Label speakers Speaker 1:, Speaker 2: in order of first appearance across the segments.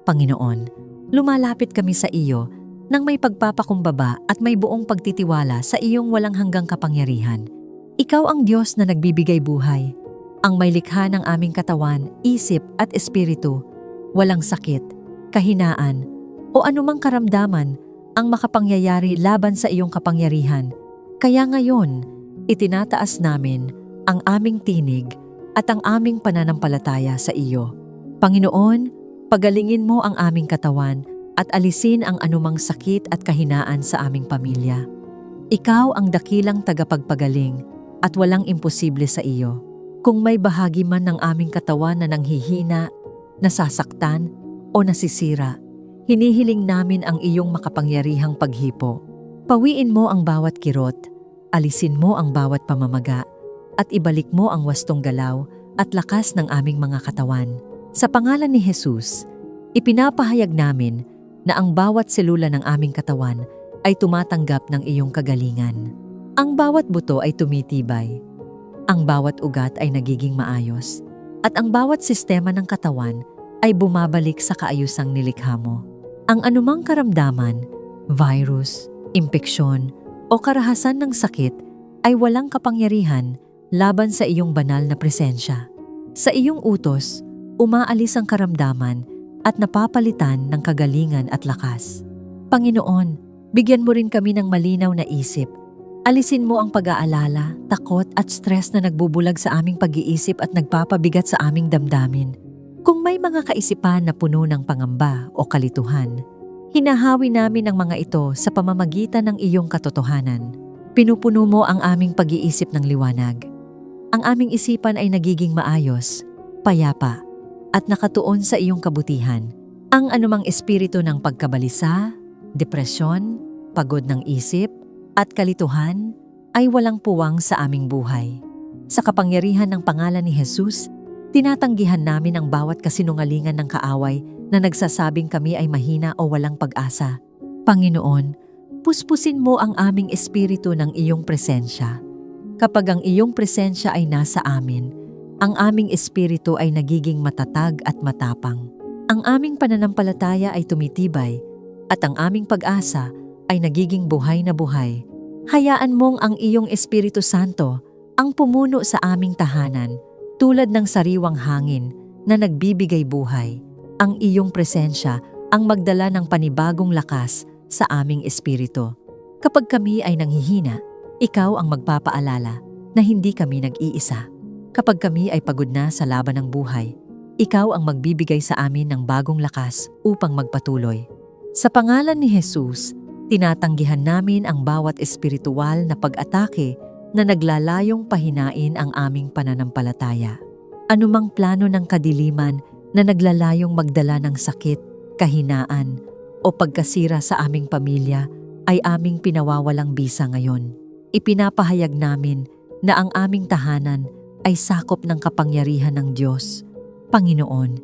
Speaker 1: Panginoon, lumalapit kami sa iyo nang may pagpapakumbaba at may buong pagtitiwala sa iyong walang hanggang kapangyarihan. Ikaw ang Diyos na nagbibigay buhay, ang may likha ng aming katawan, isip at espiritu. Walang sakit, kahinaan, o anumang karamdaman ang makapangyayari laban sa iyong kapangyarihan. Kaya ngayon, itinataas namin ang aming tinig at ang aming pananampalataya sa iyo. Panginoon, pagalingin mo ang aming katawan at alisin ang anumang sakit at kahinaan sa aming pamilya. Ikaw ang dakilang tagapagpagaling at walang imposible sa iyo. Kung may bahagi man ng aming katawan na nanghihina, nasasaktan o nasisira, hinihiling namin ang iyong makapangyarihang paghipo. Pawiin mo ang bawat kirot, alisin mo ang bawat pamamaga, at ibalik mo ang wastong galaw at lakas ng aming mga katawan. Sa pangalan ni Jesus, ipinapahayag namin na ang bawat selula ng aming katawan ay tumatanggap ng iyong kagalingan. Ang bawat buto ay tumitibay, ang bawat ugat ay nagiging maayos, at ang bawat sistema ng katawan ay bumabalik sa kaayusang nilikha mo. Ang anumang karamdaman, virus, impeksyon, o karahasan ng sakit ay walang kapangyarihan laban sa iyong banal na presensya. Sa iyong utos, umaalis ang karamdaman at napapalitan ng kagalingan at lakas. Panginoon, bigyan mo rin kami ng malinaw na isip. Alisin mo ang pag-aalala, takot at stress na nagbubulag sa aming pag-iisip at nagpapabigat sa aming damdamin. Kung may mga kaisipan na puno ng pangamba o kalituhan, hinahawi namin ang mga ito sa pamamagitan ng iyong katotohanan. Pinupuno mo ang aming pag-iisip ng liwanag. Ang aming isipan ay nagiging maayos, payapa, at nakatuon sa iyong kabutihan. Ang anumang espiritu ng pagkabalisa, depresyon, pagod ng isip, at kalituhan ay walang puwang sa aming buhay. Sa kapangyarihan ng pangalan ni Jesus, tinatanggihan namin ang bawat kasinungalingan ng kaaway na nagsasabing kami ay mahina o walang pag-asa. Panginoon, puspusin mo ang aming espiritu ng iyong presensya. Kapag ang iyong presensya ay nasa amin, ang aming espiritu ay nagiging matatag at matapang. Ang aming pananampalataya ay tumitibay at ang aming pag-asa ay nagiging buhay na buhay. Hayaan mong ang iyong Espiritu Santo ang pumuno sa aming tahanan tulad ng sariwang hangin na nagbibigay buhay. Ang iyong presensya ang magdala ng panibagong lakas sa aming espiritu. Kapag kami ay nanghihina, ikaw ang magpapaalala na hindi kami nag-iisa. Kapag kami ay pagod na sa laban ng buhay, ikaw ang magbibigay sa amin ng bagong lakas upang magpatuloy. Sa pangalan ni Jesus, tinatanggihan namin ang bawat espiritual na pag-atake na naglalayong pahinain ang aming pananampalataya. Anumang plano ng kadiliman na naglalayong magdala ng sakit, kahinaan, o pagkasira sa aming pamilya ay aming pinawawalang bisa ngayon. Ipinapahayag namin na ang aming tahanan ay sakop ng kapangyarihan ng Diyos. Panginoon,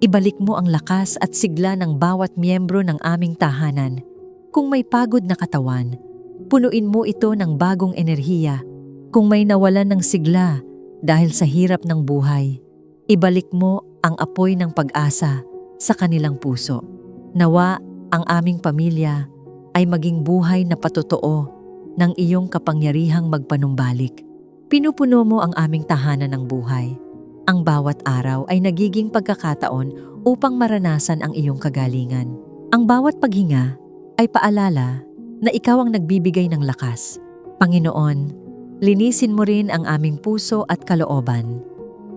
Speaker 1: ibalik mo ang lakas at sigla ng bawat miyembro ng aming tahanan. Kung may pagod na katawan, punuin mo ito ng bagong enerhiya. Kung may nawalan ng sigla dahil sa hirap ng buhay, ibalik mo ang apoy ng pag-asa sa kanilang puso. Nawa ang aming pamilya ay maging buhay na patotoo ng iyong kapangyarihang magpanumbalik. Pinupuno mo ang aming tahanan ng buhay. Ang bawat araw ay nagiging pagkakataon upang maranasan ang iyong kagalingan. Ang bawat paghinga ay paalala na ikaw ang nagbibigay ng lakas. Panginoon, linisin mo rin ang aming puso at kalooban.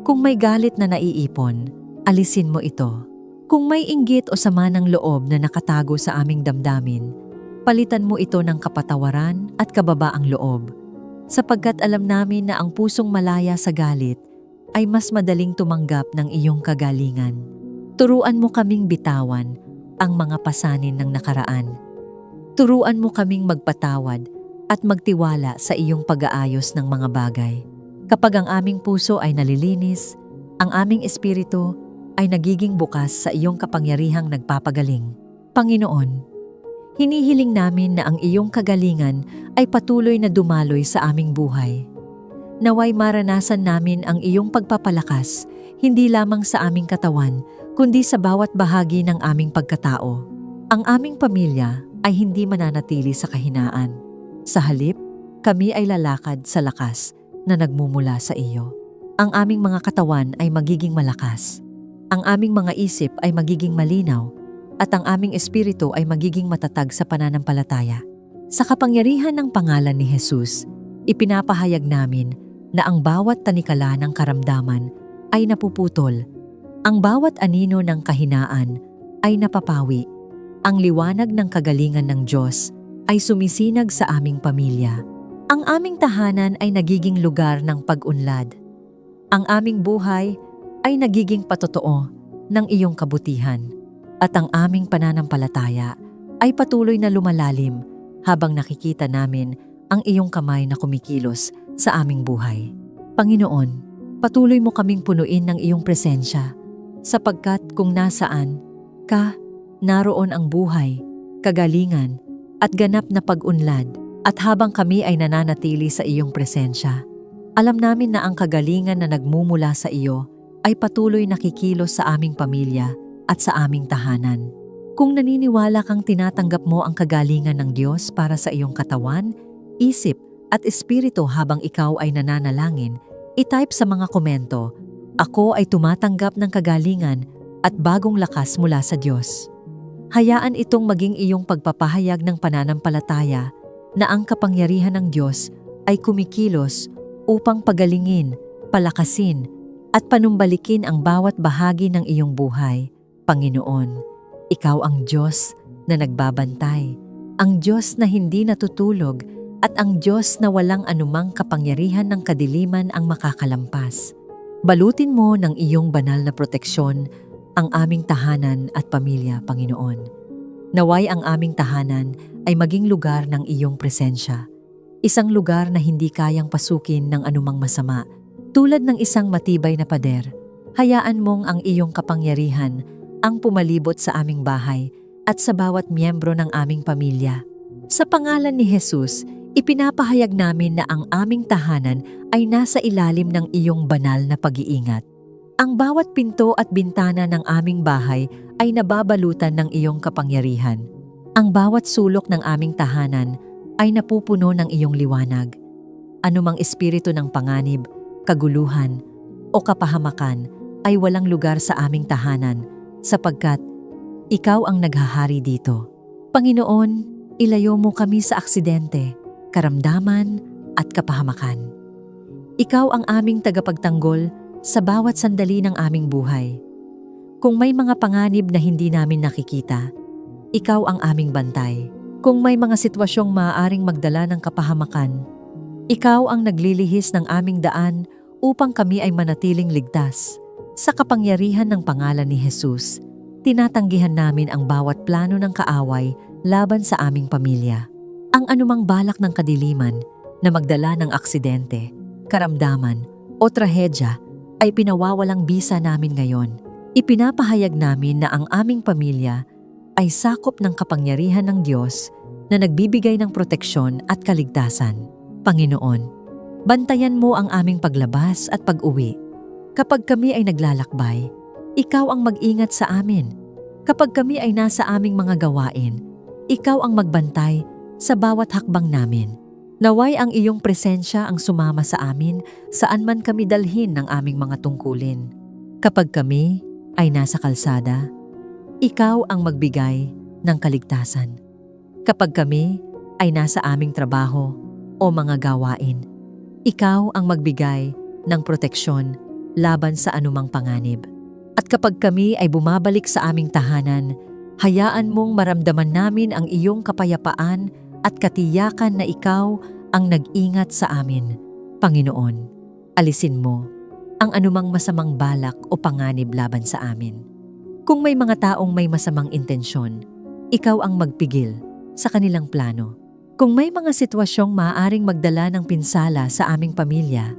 Speaker 1: Kung may galit na naiipon, alisin mo ito. Kung may inggit o sama ng loob na nakatago sa aming damdamin, palitan mo ito ng kapatawaran at kababaang loob. Sapagkat alam namin na ang pusong malaya sa galit ay mas madaling tumanggap ng iyong kagalingan. Turuan mo kaming bitawan ang mga pasanin ng nakaraan. Turuan mo kaming magpatawad at magtiwala sa iyong pag-aayos ng mga bagay. Kapag ang aming puso ay nalilinis, ang aming espiritu ay nagiging bukas sa iyong kapangyarihang nagpapagaling. Panginoon, hinihiling namin na ang iyong kagalingan ay patuloy na dumaloy sa aming buhay. Naway maranasan namin ang iyong pagpapalakas, hindi lamang sa aming katawan, kundi sa bawat bahagi ng aming pagkatao. Ang aming pamilya ay hindi mananatili sa kahinaan. Sa halip, kami ay lalakad sa lakas na nagmumula sa iyo. Ang aming mga katawan ay magiging malakas. Ang aming mga isip ay magiging malinaw at ang aming espiritu ay magiging matatag sa pananampalataya. Sa kapangyarihan ng pangalan ni Jesus, ipinapahayag namin na ang bawat tanikala ng karamdaman ay napuputol. Ang bawat anino ng kahinaan ay napapawi. Ang liwanag ng kagalingan ng Diyos ay sumisinag sa aming pamilya. Ang aming tahanan ay nagiging lugar ng pag-unlad. Ang aming buhay ay nagiging patotoo ng iyong kabutihan. At ang aming pananampalataya ay patuloy na lumalalim habang nakikita namin ang iyong kamay na kumikilos sa aming buhay. Panginoon, patuloy mo kaming punuin ng iyong presensya, sapagkat kung nasaan ka, naroon ang buhay, kagalingan, at ganap na pag-unlad. At habang kami ay nananatili sa iyong presensya, alam namin na ang kagalingan na nagmumula sa iyo ay patuloy nakikilos sa aming pamilya at sa aming tahanan. Kung naniniwala kang tinatanggap mo ang kagalingan ng Diyos para sa iyong katawan, isip at espiritu habang ikaw ay nananalangin, i-type sa mga komento, "Ako ay tumatanggap ng kagalingan at bagong lakas mula sa Diyos." Hayaan itong maging iyong pagpapahayag ng pananampalataya na ang kapangyarihan ng Diyos ay kumikilos upang pagalingin, palakasin, at panumbalikin ang bawat bahagi ng iyong buhay. Panginoon, ikaw ang Diyos na nagbabantay, ang Diyos na hindi natutulog, at ang Diyos na walang anumang kapangyarihan ng kadiliman ang makakalampas. Balutin mo ng iyong banal na proteksyon ang aming tahanan at pamilya, Panginoon. Naway ang aming tahanan ay maging lugar ng iyong presensya. Isang lugar na hindi kayang pasukin ng anumang masama. Tulad ng isang matibay na pader, hayaan mong ang iyong kapangyarihan ang pumalibot sa aming bahay at sa bawat miyembro ng aming pamilya. Sa pangalan ni Jesus, ipinapahayag namin na ang aming tahanan ay nasa ilalim ng iyong banal na pag-iingat. Ang bawat pinto at bintana ng aming bahay ay nababalutan ng iyong kapangyarihan. Ang bawat sulok ng aming tahanan ay napupuno ng iyong liwanag. Anumang espiritu ng panganib, kaguluhan, o kapahamakan ay walang lugar sa aming tahanan sapagkat ikaw ang naghahari dito. Panginoon, ilayo mo kami sa aksidente, karamdaman, at kapahamakan. Ikaw ang aming tagapagtanggol sa bawat sandali ng aming buhay. Kung may mga panganib na hindi namin nakikita, ikaw ang aming bantay. Kung may mga sitwasyong maaaring magdala ng kapahamakan, ikaw ang naglilihis ng aming daan upang kami ay manatiling ligtas. Sa kapangyarihan ng pangalan ni Jesus, tinatanggihan namin ang bawat plano ng kaaway laban sa aming pamilya. Ang anumang balak ng kadiliman na magdala ng aksidente, karamdaman, o trahedya ay pinawawalang bisa namin ngayon. Ipinapahayag namin na ang aming pamilya ay sakop ng kapangyarihan ng Diyos na nagbibigay ng proteksyon at kaligtasan. Panginoon, bantayan mo ang aming paglabas at pag-uwi. Kapag kami ay naglalakbay, ikaw ang mag-ingat sa amin. Kapag kami ay nasa aming mga gawain, ikaw ang magbantay sa bawat hakbang namin. Naway ang iyong presensya ang sumama sa amin saan man kami dalhin ng aming mga tungkulin. Kapag kami ay nasa kalsada, ikaw ang magbigay ng kaligtasan. Kapag kami ay nasa aming trabaho o mga gawain, ikaw ang magbigay ng proteksyon laban sa anumang panganib. At kapag kami ay bumabalik sa aming tahanan, hayaan mong maramdaman namin ang iyong kapayapaan at katiyakan na ikaw ang nag-ingat sa amin. Panginoon, alisin mo ang anumang masamang balak o panganib laban sa amin. Kung may mga taong may masamang intensyon, ikaw ang magpigil sa kanilang plano. Kung may mga sitwasyong maaaring magdala ng pinsala sa aming pamilya,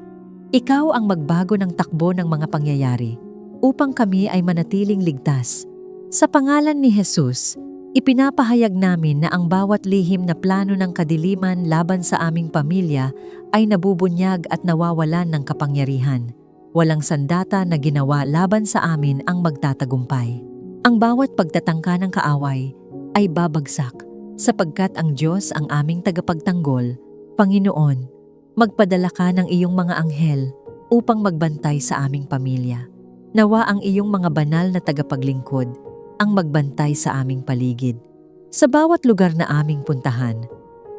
Speaker 1: ikaw ang magbago ng takbo ng mga pangyayari upang kami ay manatiling ligtas. Sa pangalan ni Jesus, ipinapahayag namin na ang bawat lihim na plano ng kadiliman laban sa aming pamilya ay nabubunyag at nawawalan ng kapangyarihan. walang sandata na ginawa laban sa amin ang magtatagumpay. Ang bawat pagtatangka ng kaaway ay babagsak, sapagkat ang Diyos ang aming tagapagtanggol. Panginoon, magpadala ka ng iyong mga anghel upang magbantay sa aming pamilya. Nawa ang iyong mga banal na tagapaglingkod ang magbantay sa aming paligid. Sa bawat lugar na aming puntahan,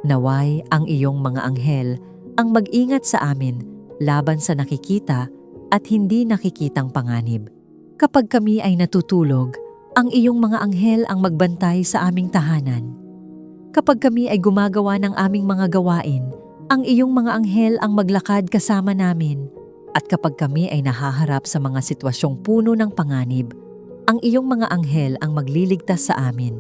Speaker 1: naway ang iyong mga anghel ang mag-ingat sa amin laban sa nakikita at hindi nakikitang panganib. Kapag kami ay natutulog, ang iyong mga anghel ang magbantay sa aming tahanan. Kapag kami ay gumagawa ng aming mga gawain, ang iyong mga anghel ang maglakad kasama namin. At kapag kami ay nahaharap sa mga sitwasyong puno ng panganib, ang iyong mga anghel ang magliligtas sa amin.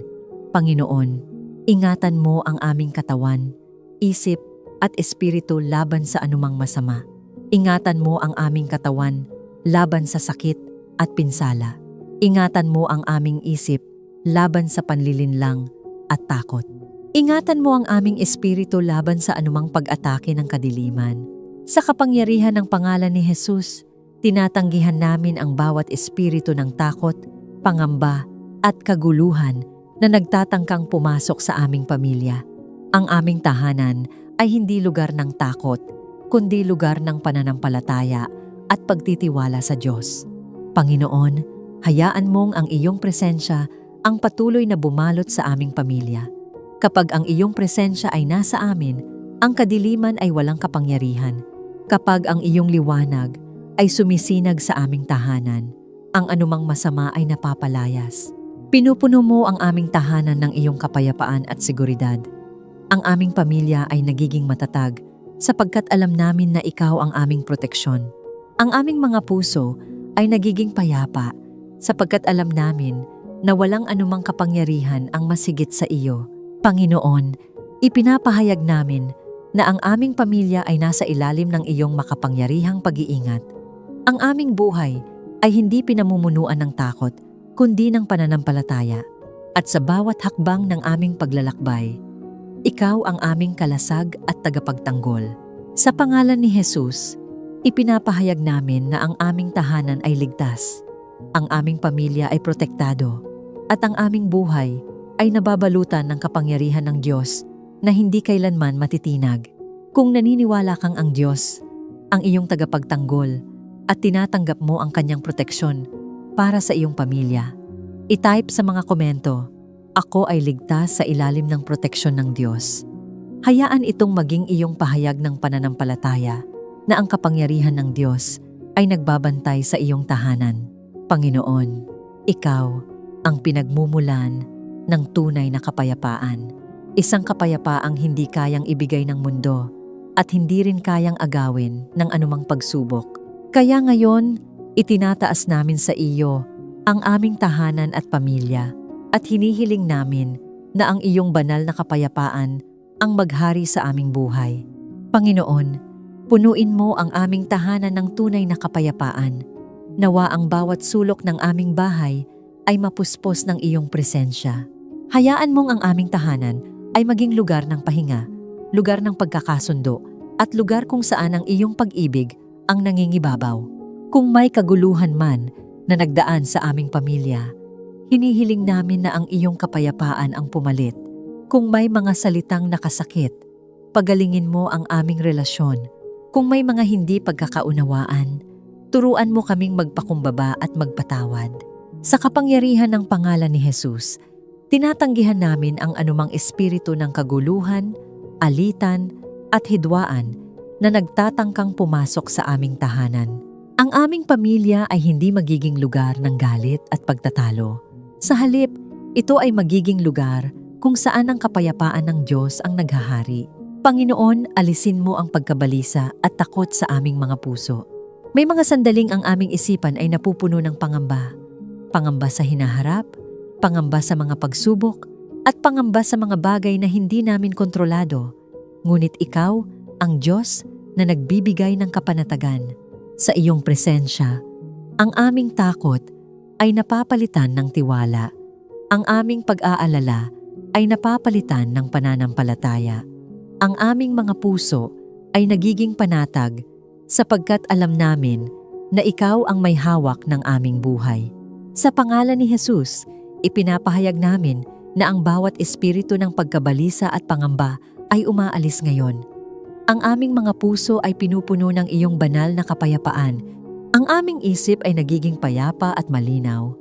Speaker 1: Panginoon, ingatan mo ang aming katawan, isip at espiritu laban sa anumang masama. Ingatan mo ang aming katawan laban sa sakit at pinsala. Ingatan mo ang aming isip laban sa panlilinlang at takot. Ingatan mo ang aming espiritu laban sa anumang pag-atake ng kadiliman. Sa kapangyarihan ng pangalan ni Jesus, tinatanggihan namin ang bawat espiritu ng takot, pangamba at kaguluhan na nagtatangkang pumasok sa aming pamilya. Ang aming tahanan ay hindi lugar ng takot, kundi lugar ng pananampalataya at pagtitiwala sa Diyos. Panginoon, hayaan mong ang iyong presensya ang patuloy na bumalot sa aming pamilya. Kapag ang iyong presensya ay nasa amin, ang kadiliman ay walang kapangyarihan. Kapag ang iyong liwanag ay sumisinag sa aming tahanan, ang anumang masama ay napapalayas. Pinupuno mo ang aming tahanan ng iyong kapayapaan at seguridad. Ang aming pamilya ay nagiging matatag sapagkat alam namin na ikaw ang aming proteksyon. Ang aming mga puso ay nagiging payapa sapagkat alam namin na walang anumang kapangyarihan ang masigit sa iyo. Panginoon, ipinapahayag namin na ang aming pamilya ay nasa ilalim ng iyong makapangyarihang pag-iingat. Ang aming buhay ay hindi pinamumunuan ng takot, kundi ng pananampalataya. At sa bawat hakbang ng aming paglalakbay, ikaw ang aming kalasag at tagapagtanggol. Sa pangalan ni Jesus, ipinapahayag namin na ang aming tahanan ay ligtas, ang aming pamilya ay protektado, at ang aming buhay ay nababalutan ng kapangyarihan ng Diyos na hindi kailanman matitinag. Kung naniniwala kang ang Diyos, ang iyong tagapagtanggol, at tinatanggap mo ang kanyang proteksyon para sa iyong pamilya, i-type sa mga komento, "Ako ay ligtas sa ilalim ng proteksyon ng Diyos." Hayaan itong maging iyong pahayag ng pananampalataya na ang kapangyarihan ng Diyos ay nagbabantay sa iyong tahanan. Panginoon, ikaw ang pinagmumulan ng tunay na kapayapaan. Isang kapayapaang hindi kayang ibigay ng mundo at hindi rin kayang agawin ng anumang pagsubok. Kaya ngayon, itinataas namin sa iyo ang aming tahanan at pamilya at hinihiling namin na ang iyong banal na kapayapaan ang maghari sa aming buhay. Panginoon, punuin mo ang aming tahanan ng tunay na kapayapaan. Nawa ang bawat sulok ng aming bahay ay mapuspos ng iyong presensya. Hayaan mong ang aming tahanan ay maging lugar ng pahinga, lugar ng pagkakasundo, at lugar kung saan ang iyong pag-ibig ang nangingibabaw. Kung may kaguluhan man na nagdaan sa aming pamilya, hinihiling namin na ang iyong kapayapaan ang pumalit. Kung may mga salitang nakasakit, pagalingin mo ang aming relasyon. Kung may mga hindi pagkakaunawaan, turuan mo kaming magpakumbaba at magpatawad. Sa kapangyarihan ng pangalan ni Jesus, tinatanggihan namin ang anumang espiritu ng kaguluhan, alitan, at hidwaan na nagtatangkang pumasok sa aming tahanan. Ang aming pamilya ay hindi magiging lugar ng galit at pagtatalo. Sa halip, ito ay magiging lugar kung saan ang kapayapaan ng Diyos ang naghahari. Panginoon, alisin mo ang pagkabalisa at takot sa aming mga puso. May mga sandaling ang aming isipan ay napupuno ng pangamba. Pangamba sa hinaharap, pangamba sa mga pagsubok, at pangamba sa mga bagay na hindi namin kontrolado. Ngunit ikaw, ang Diyos na nagbibigay ng kapanatagan. Sa iyong presensya, ang aming takot ay napapalitan ng tiwala. Ang aming pag-aalala ay napapalitan ng pananampalataya. Ang aming mga puso ay nagiging panatag sapagkat alam namin na ikaw ang may hawak ng aming buhay. Sa pangalan ni Jesus, ipinapahayag namin na ang bawat espiritu ng pagkabalisa at pangamba ay umaalis ngayon. Ang aming mga puso ay pinupuno ng iyong banal na kapayapaan. Ang aming isip ay nagiging payapa at malinaw,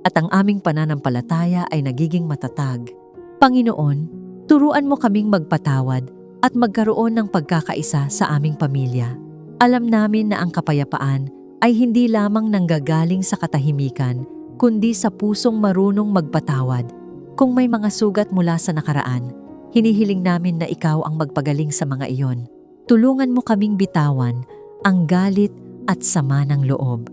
Speaker 1: at ang aming pananampalataya ay nagiging matatag. Panginoon, turuan mo kaming magpatawad at magkaroon ng pagkakaisa sa aming pamilya. Alam namin na ang kapayapaan ay hindi lamang nanggagaling sa katahimikan, kundi sa pusong marunong magpatawad. Kung may mga sugat mula sa nakaraan, hinihiling namin na ikaw ang magpagaling sa mga iyon. Tulungan mo kaming bitawan ang galit at sama ng loob.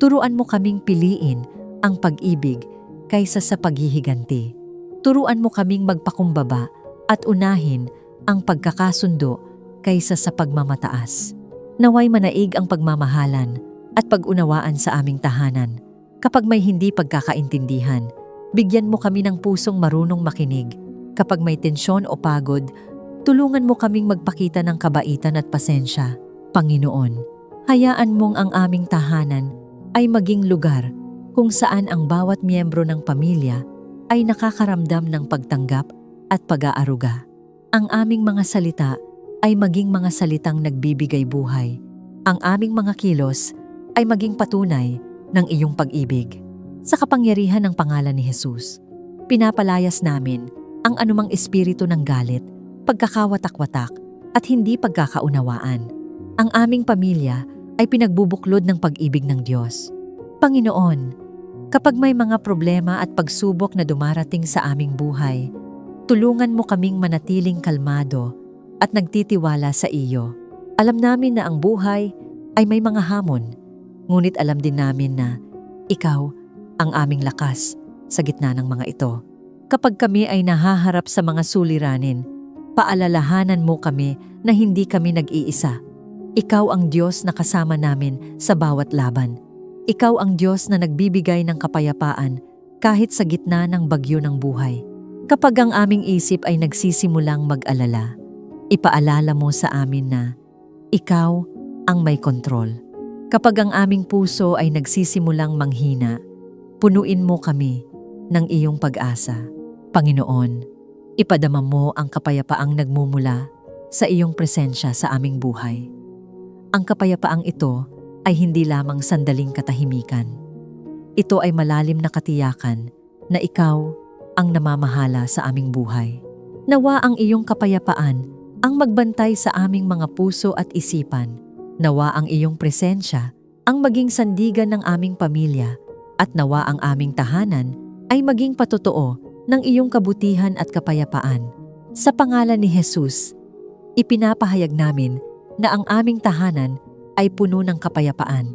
Speaker 1: Turuan mo kaming piliin ang pag-ibig kaysa sa paghihiganti. Turuan mo kaming magpakumbaba at unahin ang pagkakasundo kaysa sa pagmamataas. Naway manaig ang pagmamahalan at pag-unawaan sa aming tahanan. Kapag may hindi pagkakaintindihan, bigyan mo kami ng pusong marunong makinig. Kapag may tensyon o pagod, tulungan mo kaming magpakita ng kabaitan at pasensya. Panginoon, hayaan mong ang aming tahanan ay maging lugar kung saan ang bawat miyembro ng pamilya ay nakakaramdam ng pagtanggap at pag-aaruga. Ang aming mga salita ay maging mga salitang nagbibigay buhay. Ang aming mga kilos ay maging patunay ng iyong pag-ibig. Sa kapangyarihan ng pangalan ni Jesus, pinapalayas namin ang anumang espiritu ng galit, pagkakawatak-watak at hindi pagkakaunawaan. Ang aming pamilya ay pinagbubuklod ng pag-ibig ng Diyos. Panginoon, kapag may mga problema at pagsubok na dumarating sa aming buhay, tulungan mo kaming manatiling kalmado at nagtitiwala sa iyo. Alam namin na ang buhay ay may mga hamon, ngunit alam din namin na ikaw ang aming lakas sa gitna ng mga ito. Kapag kami ay nahaharap sa mga suliranin, paalalahanan mo kami na hindi kami nag-iisa. Ikaw ang Diyos na kasama namin sa bawat laban. Ikaw ang Diyos na nagbibigay ng kapayapaan kahit sa gitna ng bagyo ng buhay. Kapag ang aming isip ay nagsisimulang mag-alala, ipaalala mo sa amin na ikaw ang may kontrol. Kapag ang aming puso ay nagsisimulang manghina, punuin mo kami ng iyong pag-asa. Panginoon, ipadama mo ang kapayapaang nagmumula sa iyong presensya sa aming buhay. Ang kapayapaang ito ay hindi lamang sandaling katahimikan. Ito ay malalim na katiyakan na ikaw ang namamahala sa aming buhay. Nawa ang iyong kapayapaan ang magbantay sa aming mga puso at isipan. Nawa ang iyong presensya ang maging sandigan ng aming pamilya at nawa ang aming tahanan ay maging patotoo ng iyong kabutihan at kapayapaan. Sa pangalan ni Jesus, ipinapahayag namin na ang aming tahanan ay puno ng kapayapaan.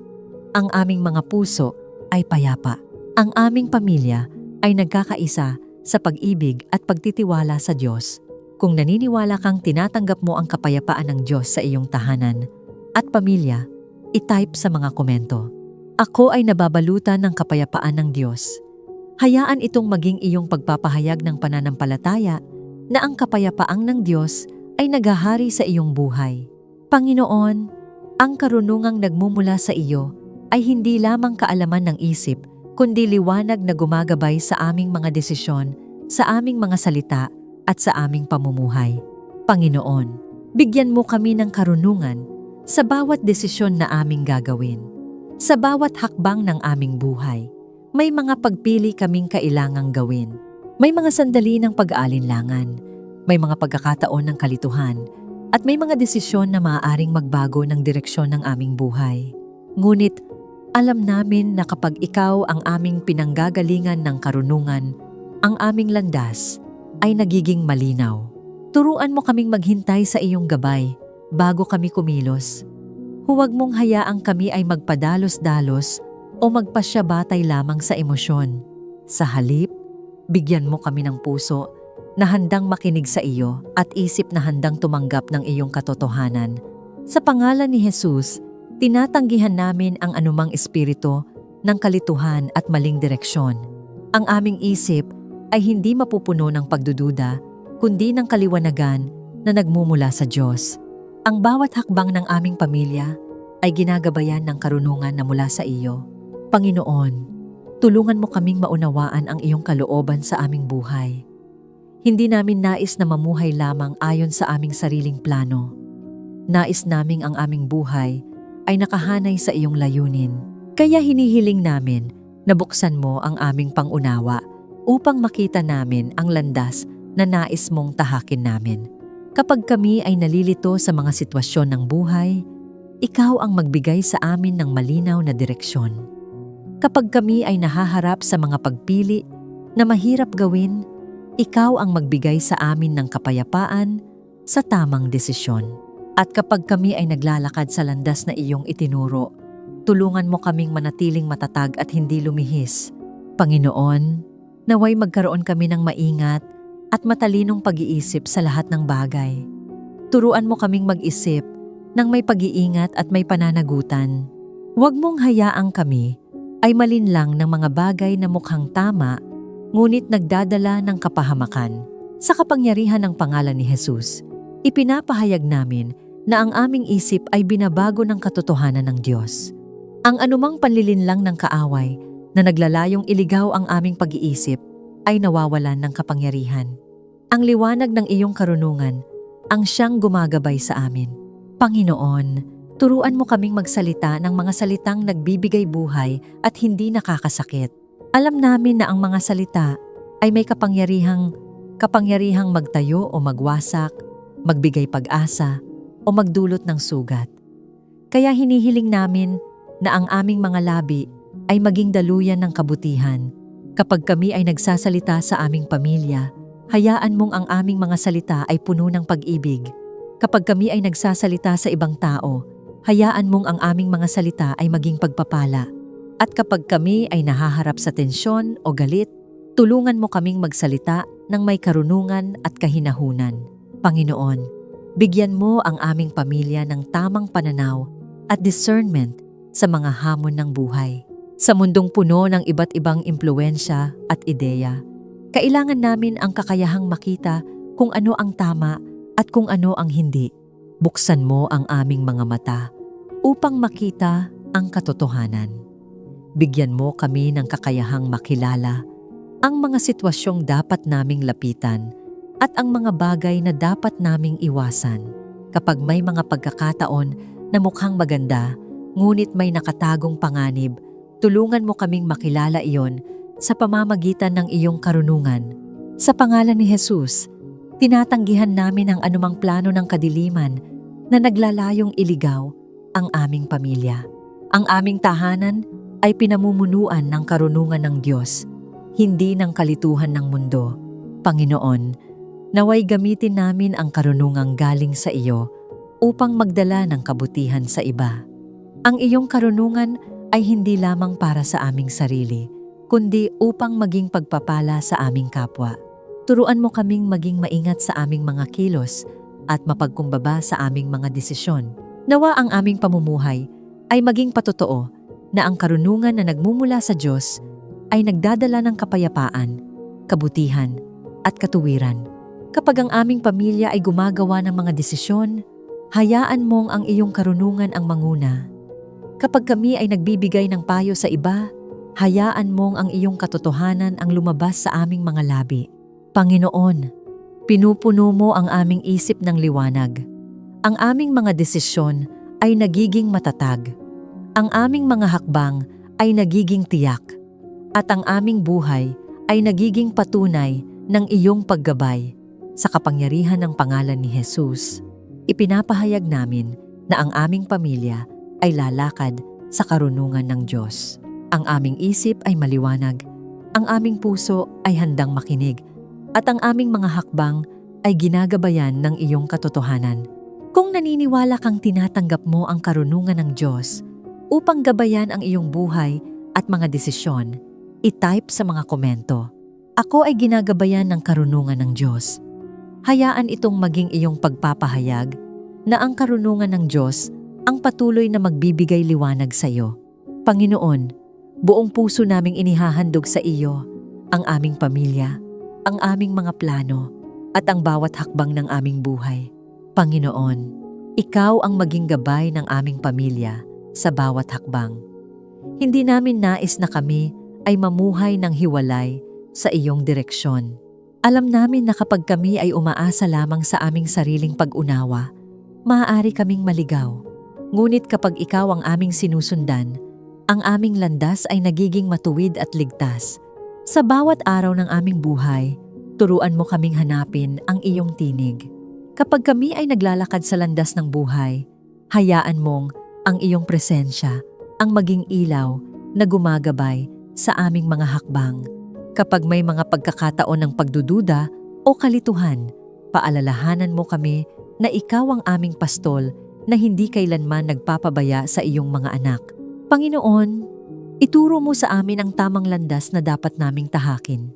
Speaker 1: Ang aming mga puso ay payapa. Ang aming pamilya ay nagkakaisa sa pag-ibig at pagtitiwala sa Diyos. Kung naniniwala kang tinatanggap mo ang kapayapaan ng Diyos sa iyong tahanan at pamilya, i-type sa mga komento. Ako ay nababalutan ng kapayapaan ng Diyos. Hayaan itong maging iyong pagpapahayag ng pananampalataya na ang kapayapaang ng Diyos ay naghahari sa iyong buhay. Panginoon, ang karunungang nagmumula sa iyo ay hindi lamang kaalaman ng isip, kundi liwanag na gumagabay sa aming mga desisyon, sa aming mga salita, at sa aming pamumuhay. Panginoon, bigyan mo kami ng karunungan sa bawat desisyon na aming gagawin. Sa bawat hakbang ng aming buhay, may mga pagpili kaming kailangang gawin. May mga sandali ng pag-aalinlangan, may mga pagkakataon ng kalituhan, at may mga desisyon na maaaring magbago ng direksyon ng aming buhay. Ngunit, alam namin na kapag ikaw ang aming pinanggagalingan ng karunungan, ang aming landas ay nagiging malinaw. Turuan mo kaming maghintay sa iyong gabay bago kami kumilos. Huwag mong hayaang kami ay magpadalos-dalos o magpasyabatay lamang sa emosyon. Sa halip, bigyan mo kami ng puso na handang makinig sa iyo at isip na handang tumanggap ng iyong katotohanan. Sa pangalan ni Jesus, tinatanggihan namin ang anumang espiritu ng kalituhan at maling direksyon. Ang aming isip ay hindi mapupuno ng pagdududa, kundi ng kaliwanagan na nagmumula sa Diyos. Ang bawat hakbang ng aming pamilya ay ginagabayan ng karunungan na mula sa iyo. Panginoon, tulungan mo kaming maunawaan ang iyong kalooban sa aming buhay. Hindi namin nais na mamuhay lamang ayon sa aming sariling plano. Nais naming ang aming buhay ay nakahanay sa iyong layunin. Kaya hinihiling namin na buksan mo ang aming pangunawa upang makita namin ang landas na nais mong tahakin namin. Kapag kami ay nalilito sa mga sitwasyon ng buhay, ikaw ang magbigay sa amin ng malinaw na direksyon. Kapag kami ay nahaharap sa mga pagpili na mahirap gawin, ikaw ang magbigay sa amin ng kapayapaan sa tamang desisyon. At kapag kami ay naglalakad sa landas na iyong itinuro, tulungan mo kaming manatiling matatag at hindi lumihis. Panginoon, naway magkaroon kami ng maingat at matalinong pag-iisip sa lahat ng bagay. Turuan mo kaming mag-isip ng may pag-iingat at may pananagutan. Huwag mong hayaang kami ay malinlang ng mga bagay na mukhang tama, ngunit nagdadala ng kapahamakan. Sa kapangyarihan ng pangalan ni Jesus, ipinapahayag namin na ang aming isip ay binabago ng katotohanan ng Diyos. Ang anumang panlilinlang ng kaaway na naglalayong iligaw ang aming pag-iisip ay nawawalan ng kapangyarihan. Ang liwanag ng iyong karunungan ang siyang gumagabay sa amin. Panginoon, turuan mo kaming magsalita ng mga salitang nagbibigay buhay at hindi nakakasakit. Alam namin na ang mga salita ay may kapangyarihang magtayo o magwasak, magbigay pag-asa o magdulot ng sugat. Kaya hinihiling namin na ang aming mga labi ay maging daluyan ng kabutihan. Kapag kami ay nagsasalita sa aming pamilya, hayaan mong ang aming mga salita ay puno ng pag-ibig. Kapag kami ay nagsasalita sa ibang tao, hayaan mong ang aming mga salita ay maging pagpapala. At kapag kami ay nahaharap sa tensyon o galit, tulungan mo kaming magsalita ng may karunungan at kahinahunan. Panginoon, bigyan mo ang aming pamilya ng tamang pananaw at discernment sa mga hamon ng buhay. Sa mundong puno ng iba't ibang impluwensya at ideya, kailangan namin ang kakayahang makita kung ano ang tama at kung ano ang hindi. Buksan mo ang aming mga mata upang makita ang katotohanan. Bigyan mo kami ng kakayahang makilala ang mga sitwasyong dapat naming lapitan at ang mga bagay na dapat naming iwasan. Kapag may mga pagkakataon na mukhang maganda, ngunit may nakatagong panganib, tulungan mo kaming makilala iyon sa pamamagitan ng iyong karunungan. Sa pangalan ni Jesus, tinatanggihan namin ang anumang plano ng kadiliman na naglalayong iligaw ang aming pamilya. Ang aming tahanan ay pinamumunuan ng karunungan ng Diyos, hindi ng kalituhan ng mundo. Panginoon, naway gamitin namin ang karunungang galing sa iyo upang magdala ng kabutihan sa iba. Ang iyong karunungan ay hindi lamang para sa aming sarili, kundi upang maging pagpapala sa aming kapwa. Turuan mo kaming maging maingat sa aming mga kilos at mapagkumbaba sa aming mga desisyon. Nawa ang aming pamumuhay ay maging patotoo na ang karunungan na nagmumula sa Diyos ay nagdadala ng kapayapaan, kabutihan at katuwiran. Kapag ang aming pamilya ay gumagawa ng mga desisyon, hayaan mong ang iyong karunungan ang manguna. Kapag kami ay nagbibigay ng payo sa iba, hayaan mong ang iyong katotohanan ang lumabas sa aming mga labi. Panginoon, pinupuno mo ang aming isip ng liwanag. Ang aming mga desisyon ay nagiging matatag. Ang aming mga hakbang ay nagiging tiyak. At ang aming buhay ay nagiging patunay ng iyong paggabay. Sa kapangyarihan ng pangalan ni Jesus, ipinapahayag namin na ang aming pamilya ay lalakad sa karunungan ng Diyos. Ang aming isip ay maliwanag, ang aming puso ay handang makinig, at ang aming mga hakbang ay ginagabayan ng iyong katotohanan. Kung naniniwala kang tinatanggap mo ang karunungan ng Diyos upang gabayan ang iyong buhay at mga desisyon, i-type sa mga komento, "Ako ay ginagabayan ng karunungan ng Diyos." Hayaan itong maging iyong pagpapahayag na ang karunungan ng Diyos ang patuloy na magbibigay liwanag sa iyo. Panginoon, buong puso naming inihahandog sa iyo ang aming pamilya, ang aming mga plano, at ang bawat hakbang ng aming buhay. Panginoon, Ikaw ang maging gabay ng aming pamilya sa bawat hakbang. Hindi namin nais na kami ay mamuhay ng hiwalay sa iyong direksyon. Alam namin na kapag kami ay umaasa lamang sa aming sariling pag-unawa, maaari kaming maligaw. Ngunit kapag ikaw ang aming sinusundan, ang aming landas ay nagiging matuwid at ligtas. Sa bawat araw ng aming buhay, turuan mo kaming hanapin ang iyong tinig. Kapag kami ay naglalakad sa landas ng buhay, hayaan mong ang iyong presensya ang maging ilaw na gumagabay sa aming mga hakbang. Kapag may mga pagkakataon ng pagdududa o kalituhan, paalalahanan mo kami na ikaw ang aming pastol na hindi kailanman nagpapabaya sa iyong mga anak. Panginoon, ituro mo sa amin ang tamang landas na dapat naming tahakin.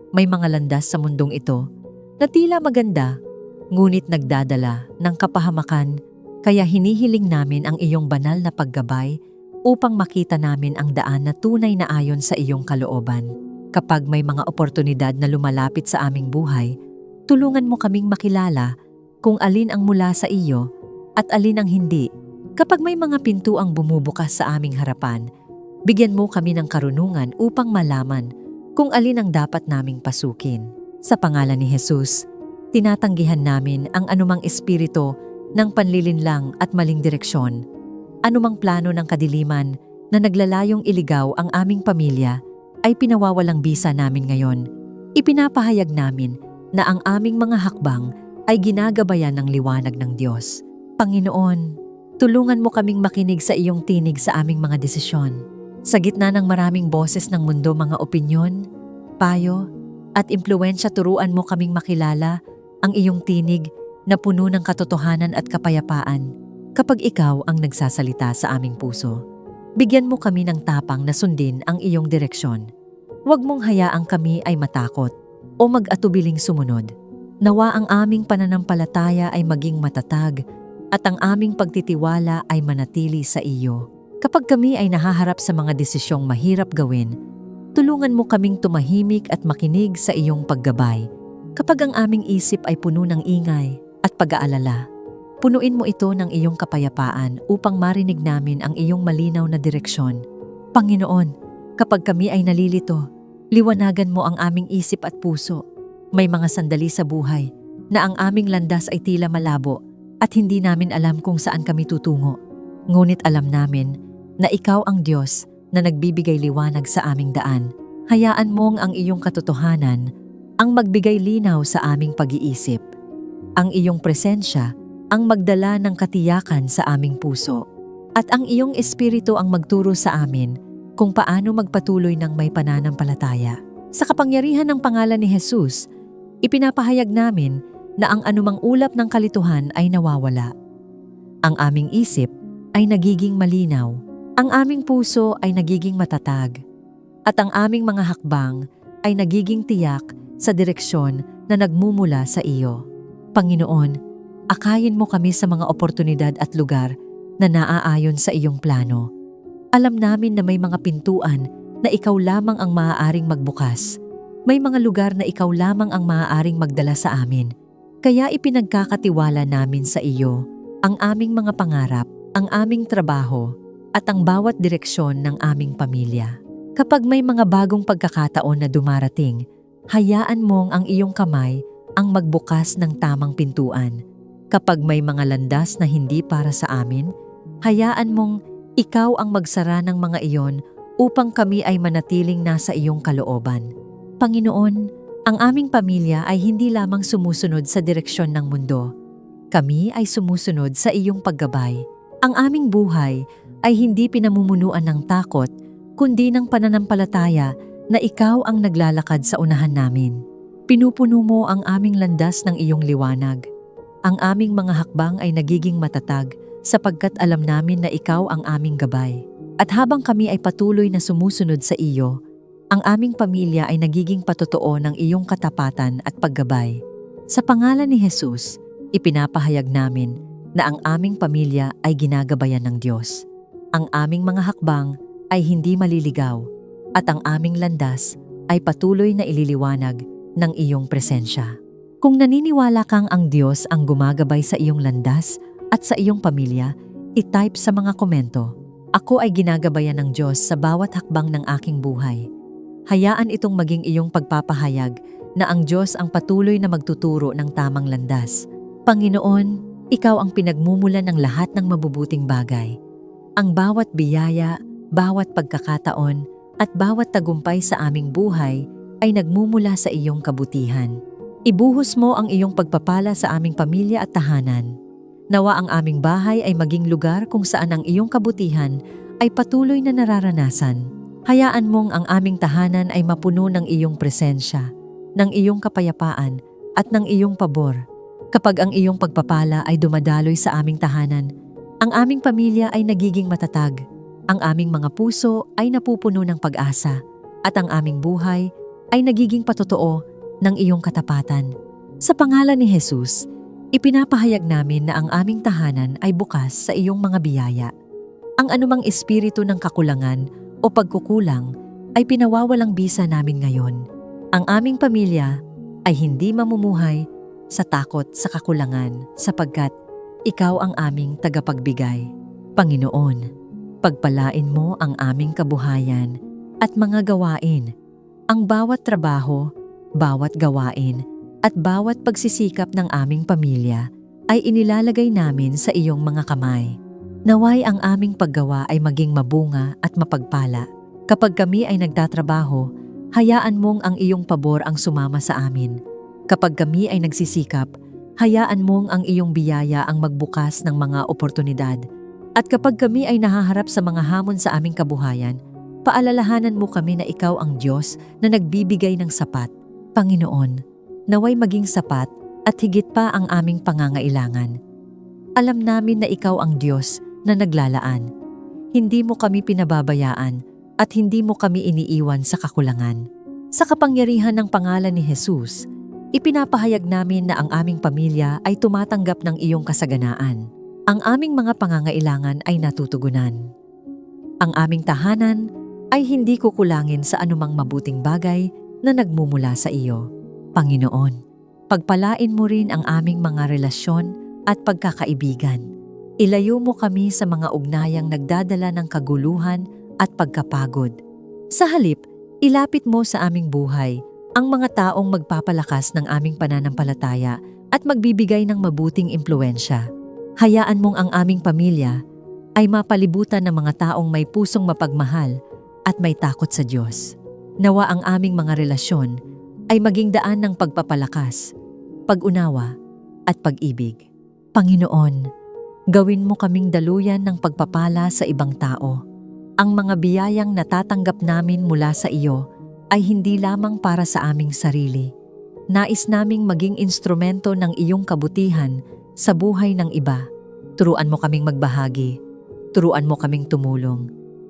Speaker 1: May mga landas sa mundong ito na tila maganda, ngunit nagdadala ng kapahamakan, kaya hinihiling namin ang iyong banal na paggabay upang makita namin ang daan na tunay na ayon sa iyong kalooban. Kapag may mga oportunidad na lumalapit sa aming buhay, tulungan mo kaming makilala kung alin ang mula sa iyo at alin ang hindi. Kapag may mga pintuang bumubukas sa aming harapan, bigyan mo kami ng karunungan upang malaman kung alin ang dapat naming pasukin. Sa pangalan ni Jesus, tinatanggihan namin ang anumang espiritu ng panlilinlang at maling direksyon, anumang plano ng kadiliman na naglalayong iligaw ang aming pamilya ay pinawawalang bisa namin ngayon. Ipinapahayag namin na ang aming mga hakbang ay ginagabayan ng liwanag ng Diyos. Panginoon, tulungan mo kaming makinig sa iyong tinig sa aming mga desisyon. Sa gitna ng maraming boses ng mundo, mga opinyon, payo, at impluwensya, turuan mo kaming makilala ang iyong tinig na puno ng katotohanan at kapayapaan. Kapag ikaw ang nagsasalita sa aming puso, bigyan mo kami ng tapang na sundin ang iyong direksyon. Huwag mong hayaang kami ay matakot o mag-atubiling sumunod. Nawa ang aming pananampalataya ay maging matatag at ang aming pagtitiwala ay manatili sa iyo. Kapag kami ay nahaharap sa mga desisyong mahirap gawin, tulungan mo kaming tumahimik at makinig sa iyong paggabay. Kapag ang aming isip ay puno ng ingay at pag-aalala, punuin mo ito ng iyong kapayapaan upang marinig namin ang iyong malinaw na direksyon. Panginoon, kapag kami ay nalilito, liwanagan mo ang aming isip at puso. May mga sandali sa buhay na ang aming landas ay tila malabo at hindi namin alam kung saan kami tutungo. Ngunit alam namin na ikaw ang Diyos na nagbibigay liwanag sa aming daan. Hayaan mong ang iyong katotohanan ang magbigay linaw sa aming pag-iisip. Ang iyong presensya ang magdala ng katiyakan sa aming puso, at ang iyong espiritu ang magturo sa amin kung paano magpatuloy ng may pananampalataya. Sa kapangyarihan ng pangalan ni Jesus, ipinapahayag namin na ang anumang ulap ng kalituhan ay nawawala. Ang aming isip ay nagiging malinaw, ang aming puso ay nagiging matatag, at ang aming mga hakbang ay nagiging tiyak sa direksyon na nagmumula sa iyo. Panginoon, akayin mo kami sa mga oportunidad at lugar na naaayon sa iyong plano. Alam namin na may mga pintuan na ikaw lamang ang maaaring magbukas. May mga lugar na ikaw lamang ang maaaring magdala sa amin. Kaya ipinagkakatiwala namin sa iyo ang aming mga pangarap, ang aming trabaho, at ang bawat direksyon ng aming pamilya. Kapag may mga bagong pagkakataon na dumarating, hayaan mong ang iyong kamay ang magbukas ng tamang pintuan. Kapag may mga landas na hindi para sa amin, hayaan mong ikaw ang magsara ng mga iyon upang kami ay manatiling nasa iyong kalooban. Panginoon, ang aming pamilya ay hindi lamang sumusunod sa direksyon ng mundo. Kami ay sumusunod sa iyong paggabay. Ang aming buhay ay hindi pinamumunuan ng takot, kundi ng pananampalataya na ikaw ang naglalakad sa unahan namin. Pinupuno mo ang aming landas ng iyong liwanag. Ang aming mga hakbang ay nagiging matatag sapagkat alam namin na ikaw ang aming gabay. At habang kami ay patuloy na sumusunod sa iyo, ang aming pamilya ay nagiging patotoo ng iyong katapatan at paggabay. Sa pangalan ni Jesus, ipinapahayag namin na ang aming pamilya ay ginagabayan ng Diyos. Ang aming mga hakbang ay hindi maliligaw at ang aming landas ay patuloy na ililiwanag ng iyong presensya. Kung naniniwala kang ang Diyos ang gumagabay sa iyong landas, at sa iyong pamilya, i-type sa mga komento. Ako ay ginagabayan ng Diyos sa bawat hakbang ng aking buhay. Hayaan itong maging iyong pagpapahayag na ang Diyos ang patuloy na magtuturo ng tamang landas. Panginoon, ikaw ang pinagmumulan ng lahat ng mabubuting bagay. Ang bawat biyaya, bawat pagkakataon, at bawat tagumpay sa aming buhay ay nagmumula sa iyong kabutihan. Ibuhos mo ang iyong pagpapala sa aming pamilya at tahanan. Nawa ang aming bahay ay maging lugar kung saan ang iyong kabutihan ay patuloy na nararanasan. Hayaan mong ang aming tahanan ay mapuno ng iyong presensya, ng iyong kapayapaan, at ng iyong pabor. Kapag ang iyong pagpapala ay dumadaloy sa aming tahanan, ang aming pamilya ay nagiging matatag, ang aming mga puso ay napupuno ng pag-asa, at ang aming buhay ay nagiging patotoo ng iyong katapatan. Sa pangalan ni Jesus, ipinapahayag namin na ang aming tahanan ay bukas sa iyong mga biyaya. Ang anumang espiritu ng kakulangan o pagkukulang ay pinawawalang bisa namin ngayon. Ang aming pamilya ay hindi mamumuhay sa takot sa kakulangan sapagkat ikaw ang aming tagapagbigay. Panginoon, pagpalain mo ang aming kabuhayan at mga gawain. Ang bawat trabaho, bawat gawain, at bawat pagsisikap ng aming pamilya ay inilalagay namin sa iyong mga kamay. Naway ang aming paggawa ay maging mabunga at mapagpala. Kapag kami ay nagtatrabaho, hayaan mong ang iyong pabor ang sumama sa amin. Kapag kami ay nagsisikap, hayaan mong ang iyong biyaya ang magbukas ng mga oportunidad. At kapag kami ay nahaharap sa mga hamon sa aming kabuhayan, paalalahanan mo kami na ikaw ang Diyos na nagbibigay ng sapat. Panginoon, naway maging sapat at higit pa ang aming pangangailangan. Alam namin na ikaw ang Diyos na naglalaan. Hindi mo kami pinababayaan at hindi mo kami iniiwan sa kakulangan. Sa kapangyarihan ng pangalan ni Jesus, ipinapahayag namin na ang aming pamilya ay tumatanggap ng iyong kasaganaan. Ang aming mga pangangailangan ay natutugunan. Ang aming tahanan ay hindi kukulangin sa anumang mabuting bagay na nagmumula sa iyo. Panginoon, pagpalain mo rin ang aming mga relasyon at pagkakaibigan. Ilayo mo kami sa mga ugnayang nagdadala ng kaguluhan at pagkapagod. Sa halip, ilapit mo sa aming buhay ang mga taong magpapalakas ng aming pananampalataya at magbibigay ng mabuting impluensya. Hayaan mong ang aming pamilya ay mapalibutan ng mga taong may pusong mapagmahal at may takot sa Diyos. Nawa ang aming mga relasyon ay maging daan ng pagpapalakas, pag-unawa, at pag-ibig. Panginoon, gawin mo kaming daluyan ng pagpapala sa ibang tao. Ang mga biyayang natatanggap namin mula sa iyo ay hindi lamang para sa aming sarili. Nais naming maging instrumento ng iyong kabutihan sa buhay ng iba. Turuan mo kaming magbahagi, turuan mo kaming tumulong,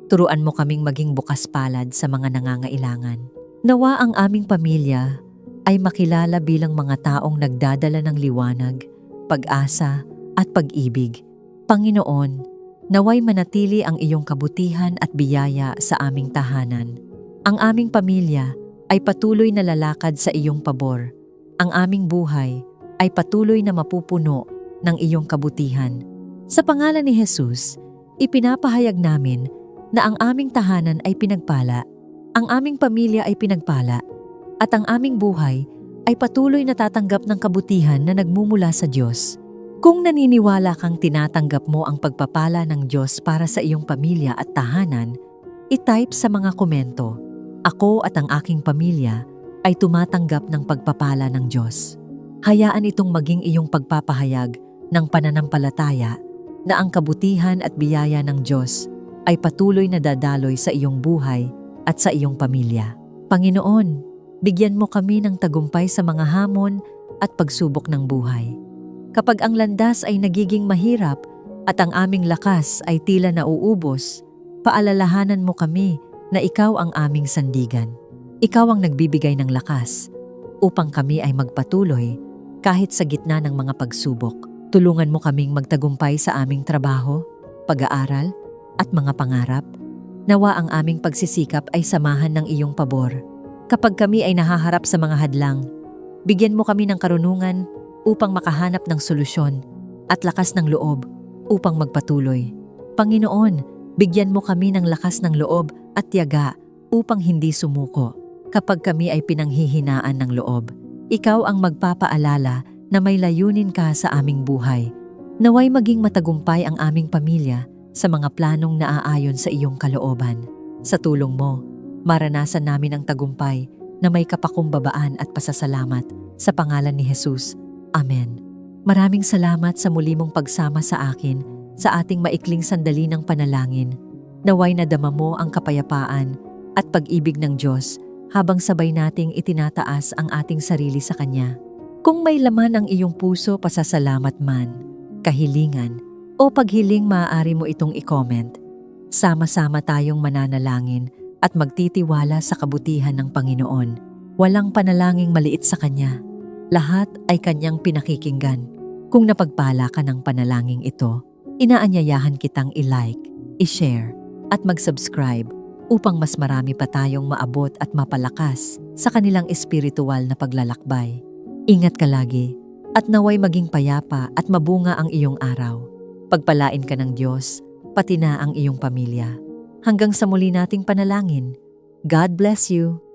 Speaker 1: turuan mo kaming maging bukas palad sa mga nangangailangan. Nawa ang aming pamilya ay makilala bilang mga taong nagdadala ng liwanag, pag-asa at pag-ibig. Panginoon, naway manatili ang iyong kabutihan at biyaya sa aming tahanan. Ang aming pamilya ay patuloy na lalakad sa iyong pabor. Ang aming buhay ay patuloy na mapupuno ng iyong kabutihan. Sa pangalan ni Jesus, ipinapahayag namin na ang aming tahanan ay pinagpala, ang aming pamilya ay pinagpala, at ang aming buhay ay patuloy na tatanggap ng kabutihan na nagmumula sa Diyos. Kung naniniwala kang tinatanggap mo ang pagpapala ng Diyos para sa iyong pamilya at tahanan, i-type sa mga komento, "Ako at ang aking pamilya ay tumatanggap ng pagpapala ng Diyos." Hayaan itong maging iyong pagpapahayag ng pananampalataya na ang kabutihan at biyaya ng Diyos ay patuloy na dadaloy sa iyong buhay at sa iyong pamilya. Panginoon, bigyan mo kami ng tagumpay sa mga hamon at pagsubok ng buhay. Kapag ang landas ay nagiging mahirap at ang aming lakas ay tila nauubos, paalalahanan mo kami na ikaw ang aming sandigan. Ikaw ang nagbibigay ng lakas upang kami ay magpatuloy kahit sa gitna ng mga pagsubok. Tulungan mo kaming magtagumpay sa aming trabaho, pag-aaral, at mga pangarap. Nawa ang aming pagsisikap ay samahan ng iyong pabor. Kapag kami ay nahaharap sa mga hadlang, bigyan mo kami ng karunungan upang makahanap ng solusyon at lakas ng loob upang magpatuloy. Panginoon, bigyan mo kami ng lakas ng loob at tiyaga upang hindi sumuko kapag kami ay pinanghihinaan ng loob. Ikaw ang magpapaalala na may layunin ka sa aming buhay. Naway maging matagumpay ang aming pamilya sa mga planong naaayon sa iyong kalooban. Sa tulong mo, maranasan namin ang tagumpay na may kapakumbabaan at pasasalamat sa pangalan ni Jesus. Amen. Maraming salamat sa muli mong pagsama sa akin sa ating maikling sandali ng panalangin. Naway nadama mo ang kapayapaan at pag-ibig ng Diyos habang sabay nating itinataas ang ating sarili sa Kanya. Kung may laman ang iyong puso, pasasalamat man, kahilingan, o paghiling, maaari mo itong i-comment. Sama-sama tayong mananalangin at magtitiwala sa kabutihan ng Panginoon. Walang panalangin maliit sa Kanya. Lahat ay Kanyang pinakikinggan. Kung napagpala ka ng panalangin ito, inaanyayahan kitang i-like, i-share, at mag-subscribe upang mas marami pa tayong maabot at mapalakas sa kanilang espiritual na paglalakbay. Ingat ka lagi at naway maging payapa at mabunga ang iyong araw. Pagpalain ka ng Diyos, pati na ang iyong pamilya. Hanggang sa muli nating panalangin. God bless you.